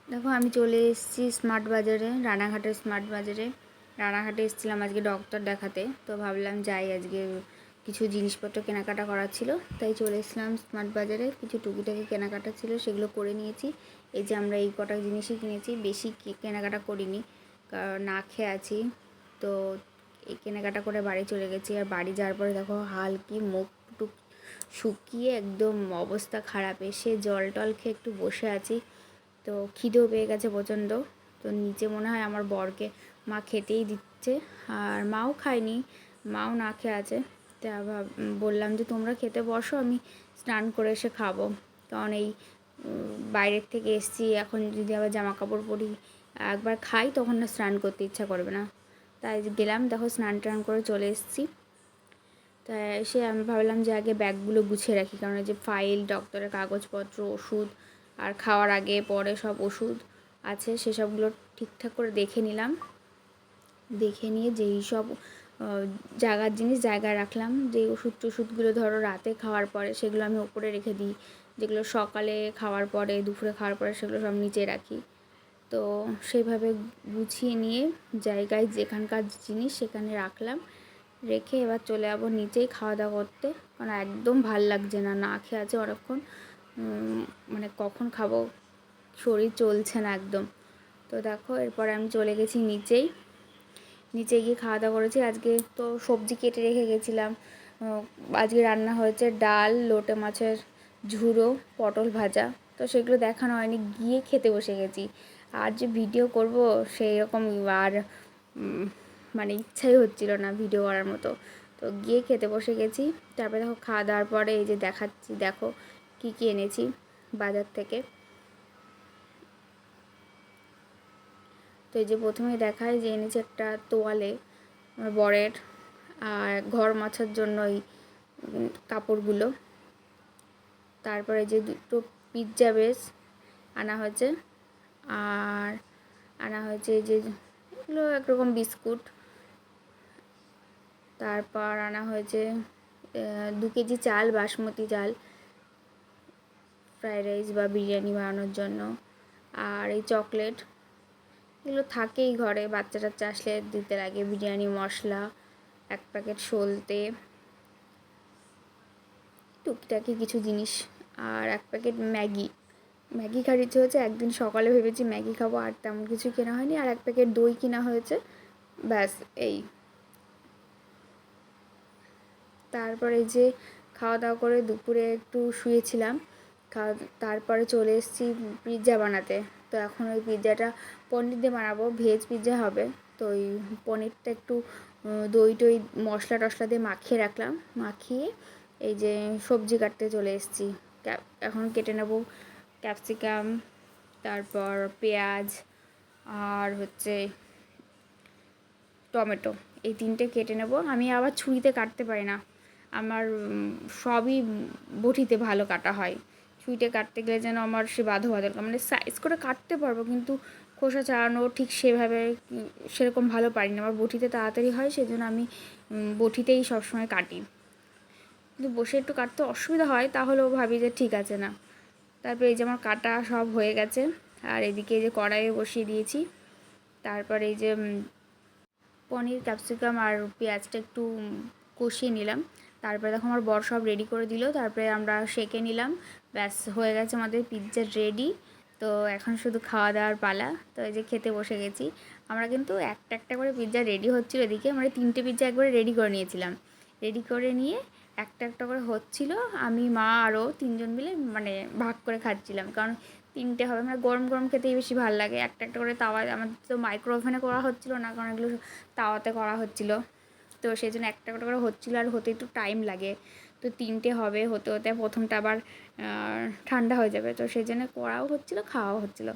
দেখো আমি চলে এসেছি স্মার্ট বাজারে, রানাঘাটের স্মার্ট বাজারে। রানাঘাটে এসেছিলাম আজকে ডক্টর দেখাতে, তো ভাবলাম যাই আজকে কিছু জিনিসপত্র কেনাকাটা করার ছিল, তাই চলে এসেছিলাম স্মার্ট বাজারে। কিছু টুকিটাকি কেনাকাটা ছিল, সেগুলো করে নিয়েছি। এই যে আমরা এই কটা জিনিসই কিনেছি, বেশি কেনাকাটা করিনি কারণ না খেয়ে আছি। তো এই কেনাকাটা করে বাড়ি চলে গেছি। আর বাড়ি যাওয়ার পরে দেখো হাল কি, মুখ টুক শুকিয়ে একদম অবস্থা খারাপ। এসে জল টল খেয়ে একটু বসে আছি। তো খিদেও পেয়ে গেছে প্রচণ্ড। তো নিচে মনে হয় আমার বরকে মা খেতেই দিচ্ছে, আর মাও খায়নি, মাও না খেয়ে আছে। তা বললাম যে তোমরা খেতে বসো, আমি স্নান করে এসে খাবো। কারণ এই বাইরের থেকে এসছি, এখন যদি আবার জামা কাপড় পরি একবার খাই তখন না স্নান করতে ইচ্ছা করবে না। তাই গেলাম, দেখো স্নান টান করে চলে এসেছি। তাই এসে আমি ভাবলাম যে আগে ব্যাগগুলো গুছিয়ে রাখি, কারণ এই যে ফাইল, ডক্টরের কাগজপত্র, ওষুধ, আর খাওয়ার আগে পরে সব ওষুধ আছে সেসবগুলো ঠিকঠাক করে দেখে নিলাম। দেখে নিয়ে যেই সব জায়গার জিনিস জায়গায় রাখলাম। যেই ওষুধ টষুধগুলো ধরো রাতে খাওয়ার পরে সেগুলো আমি ওপরে রেখে দিই, যেগুলো সকালে খাওয়ার পরে, দুপুরে খাওয়ার পরে সেগুলো সব নিচে রাখি। তো সেইভাবে গুছিয়ে নিয়ে জায়গায় যেখানকার জিনিস সেখানে রাখলাম, রেখে এবার চলে যাবো নিচেই খাওয়া দাওয়া করতে। কারণ একদম ভাল লাগছে না, না খেয়ে আছে অনেকক্ষণ, মানে কখন খাবো, শরীর চলছে না একদম। তো দেখো এরপরে আমি চলে গেছি নিচেই। নিচে গিয়ে খাওয়া দাওয়া করেছি। আজকে তো সবজি কেটে রেখে গেছিলাম। আজকে রান্না হয়েছে ডাল, লোটে মাছের ঝুড়ো, পটল ভাজা। তো সেগুলো দেখানো হয়নি, গিয়ে খেতে বসে গেছি। আর যে ভিডিও করব সেই রকম আর মানে ইচ্ছাই হচ্ছিল না ভিডিও করার মতো। তো গিয়ে খেতে বসে গেছি। তারপরে দেখো খাওয়া দাওয়ার পরে এই যে দেখাচ্ছি, দেখো কী কী এনেছি বাজার থেকে। তো এই যে প্রথমেই দেখায় যে এনেছি একটা তোয়ালে আমার বরের, আর ঘর মোছার জন্য এই কাপড়গুলো। তারপরে যে দুটো পিৎজা বেস আনা হয়েছে, আর আনা হয়েছে এই যে এগুলো একরকম বিস্কুট। তারপর আনা হয়েছে 2 কেজি চাল, বাসমতি চাল, ফ্রাইড রাইস বা বিরিয়ানি বানানোর জন্য। আর এই চকলেট, এগুলো থাকেই ঘরে, বাচ্চা টাচ্চা আসলে দিতে লাগে। বিরিয়ানি মশলা, 1 প্যাকেট সলতে, টুকিটাকি কিছু জিনিস, আর 1 প্যাকেট ম্যাগি। ম্যাগি খাওয়ার ইচ্ছে হয়েছে, একদিন সকালে ভেবেছি ম্যাগি খাবো, আর তেমন কিছু কেনা হয়নি। আর 1 প্যাকেট দই কিনা হয়েছে, ব্যাস এই। তারপরে যে খাওয়া দাওয়া করে দুপুরে একটু শুয়েছিলাম, তারপরে চলে এসেছি পিৎজা বানাতে। তো এখন ওই পিৎজাটা পনির দিয়ে বানাবো, ভেজ পিৎজা হবে। তো ওই পনিরটা একটু দই টই মশলা টশলা দিয়ে মাখিয়ে রাখলাম। মাখিয়ে এই যে সবজি কাটতে চলে এসেছি। এখন কেটে নেব ক্যাপসিকাম, তারপর পেঁয়াজ, আর হচ্ছে টমেটো, এই 3টে কেটে নেব। আমি আবার ছুরিতে কাটতে পারি না, আমার সবই বটিতে ভালো কাটা হয়। ছুরিতে কাটতে গেলে যেন আমার সে বাঁধো বাঁধো, মানে সাইজ করে কাটতে পারবো কিন্তু খোসা ছাড়ানো ঠিক সেভাবে সেরকম ভালো পারি না। আমার বটিতে তাড়াতাড়ি হয়, সেই জন্য আমি বটিতেই সবসময় কাটি। কিন্তু বসে একটু কাটতে অসুবিধা হয়, তাহলেও ভাবি যে ঠিক আছে না। তারপরে এই যে আমার কাটা সব হয়ে গেছে। আর এদিকে এই যে কড়াইয়ে বসিয়ে দিয়েছি। তারপর এই যে পনির, ক্যাপসিকাম আর পেঁয়াজটা একটু কষিয়ে নিলাম। তারপরে দেখো আমার বর সব রেডি করে দিল, তারপরে আমরা সেঁকে নিলাম। ব্যাস হয়ে গেছে আমাদের পিৎজা রেডি। তো এখন শুধু খাওয়া দাওয়ার পালা। তো এই যে খেতে বসে গেছি। আমরা কিন্তু একটা একটা করে পিৎজা রেডি হচ্ছিলো এদিকে, মানে 3টে পিৎজা একবারে রেডি করে নিয়েছিলাম। রেডি করে নিয়ে একটা একটা করে হচ্ছিল, আমি মা আরও 3জন মিলে মানে ভাগ করে খাচ্ছিলাম। কারণ 3টে হবে, মানে গরম গরম খেতেই বেশি ভালো লাগে। একটা একটা করে তাওয়া, আমাদের তো মাইক্রো ওভেনে করা হচ্ছিলো না, কারণ এগুলো তাওয়াতে করা হচ্ছিলো। তো সেই জন্য একটা একটা করে হচ্ছিলো, আর হতে একটু টাইম লাগে। তো 3টে হবে, হতে হতে প্রথমটা আবার ঠান্ডা হয়ে যাবে। তো সেই জন্য করাও হচ্ছিলো, খাওয়াও হচ্ছিলো,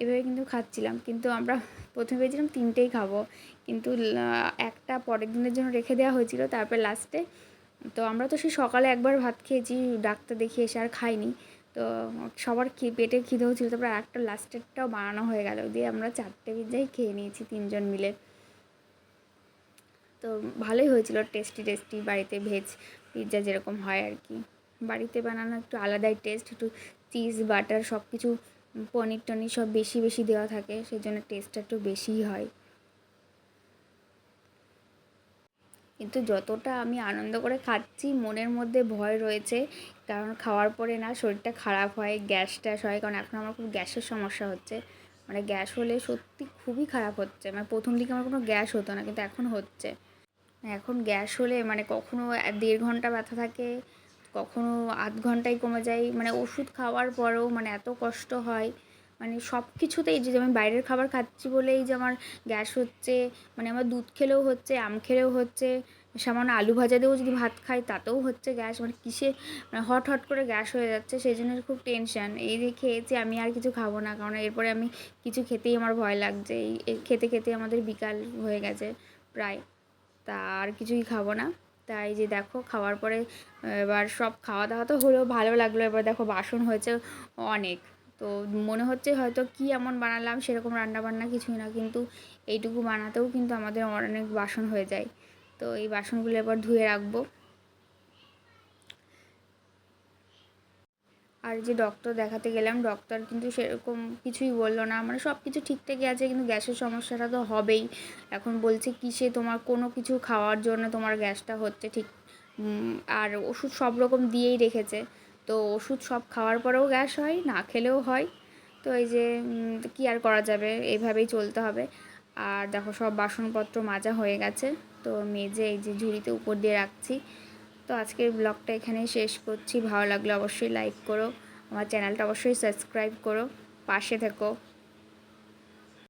এভাবে কিন্তু খাচ্ছিলাম। কিন্তু আমরা প্রথমে ভেবেছিলাম 3টেই খাবো, কিন্তু একটা পরের দিনের জন্য রেখে দেওয়া হয়েছিল। তারপর লাস্টে, তো আমরা তো সেই সকালে একবার ভাত খেয়েছি, ডাক্তার দেখিয়ে এসে আর খাইনি। তো সবার পেটে খিদেও ছিল, তারপর একটা লাস্টেরটাও বানানো হয়ে গেল, দিয়ে আমরা 4টে পিৎজাই খেয়ে নিয়েছি 3জন মিলে। তো ভালোই হয়েছিল, টেস্টি টেস্টি, বাড়িতে ভেজ পিৎজা যেরকম হয় আর কি। বাড়িতে বানানো একটু আলাদাই টেস্ট, একটু চিজ বাটার সব কিছু পনির টনির সব বেশি বেশি দেওয়া থাকে, সেই জন্য টেস্টটা একটু বেশিই হয়। কিন্তু যতটা আমি আনন্দ করে খাচ্ছি, মনের মধ্যে ভয় রয়েছে, কারণ খাওয়ার পরে না শরীরটা খারাপ হয়, গ্যাস ট্যাস হয়, কারণ এখন আমার খুব গ্যাসের সমস্যা হচ্ছে। মানে গ্যাস হলে সত্যি খুবই খারাপ হচ্ছে, মানে প্রথম দিকে আমার কোনো গ্যাস হতো না, কিন্তু এখন হচ্ছে। এখন গ্যাস হলে মানে কখনো 1.5 ঘন্টা ব্যথা থাকে, কখনো আধ ঘন্টায় কমে যায়, মানে ওষুধ খাওয়ার পরেও মানে এত কষ্ট হয়। মানে সব কিছুতেই যে আমি বাইরের খাবার খাচ্ছি বলেই যে আমার গ্যাস হচ্ছে, মানে আমার দুধ খেলেও হচ্ছে, আম খেলেও হচ্ছে, সামান্য আলু ভাজা দিয়েও যদি ভাত খাই তাতেও হচ্ছে গ্যাস, মানে কিসে মানে হট হট করে গ্যাস হয়ে যাচ্ছে, সেই জন্য খুব টেনশন। এই যে খেয়েছি, আমি আর কিছু খাবো না, কারণ এরপরে আমি কিছু খেতেই আমার ভয় লাগছে। এই খেতে খেতে আমাদের বিকাল হয়ে গেছে প্রায়, তা আর কিছুই খাবো না। তাই যে দেখো খাওয়ার পরে এবার সব খাওয়া দাওয়া তো হলেও ভালো লাগলো, এবার দেখো বাসন হয়েছে অনেক। তো মনে হচ্ছে হয়তো কি এমন বানালাম, সেরকম রান্না বান্না কিছুই না, কিন্তু এইটুকু বানাতেও কিন্তু আমাদের অনেক বাসন হয়ে যায়। তো এই বাসনগুলো এবার ধুয়ে রাখবো। আর যে ডক্টর দেখাতে গেলাম, ডক্টর কিন্তু সেরকম কিছুই বললো না, মানে সব কিছু ঠিকঠাকই আছে, কিন্তু গ্যাসের সমস্যাটা তো হবেই। এখন বলছে কিসে তোমার কোনো কিছু খাওয়ার জন্য তোমার গ্যাসটা হচ্ছে ঠিক। আর ওষুধ সব রকম দিয়েই রেখেছে, তো ওষুধ সব খাওয়ার পরেও গ্যাস হয়, না খেলেও হয়। তো এই যে কী আর করা যাবে, এইভাবেই চলতে হবে। আর দেখো সব বাসনপত্র মাজা হয়ে গেছে, তো মেজে এই যে ঝুড়িতে উপর দিয়ে রাখছি। তো আজকের ব্লগটা এখানেই শেষ করছি। ভালো লাগলে অবশ্যই লাইক করো, আমার চ্যানেলটা অবশ্যই সাবস্ক্রাইব করো, পাশে থেকো।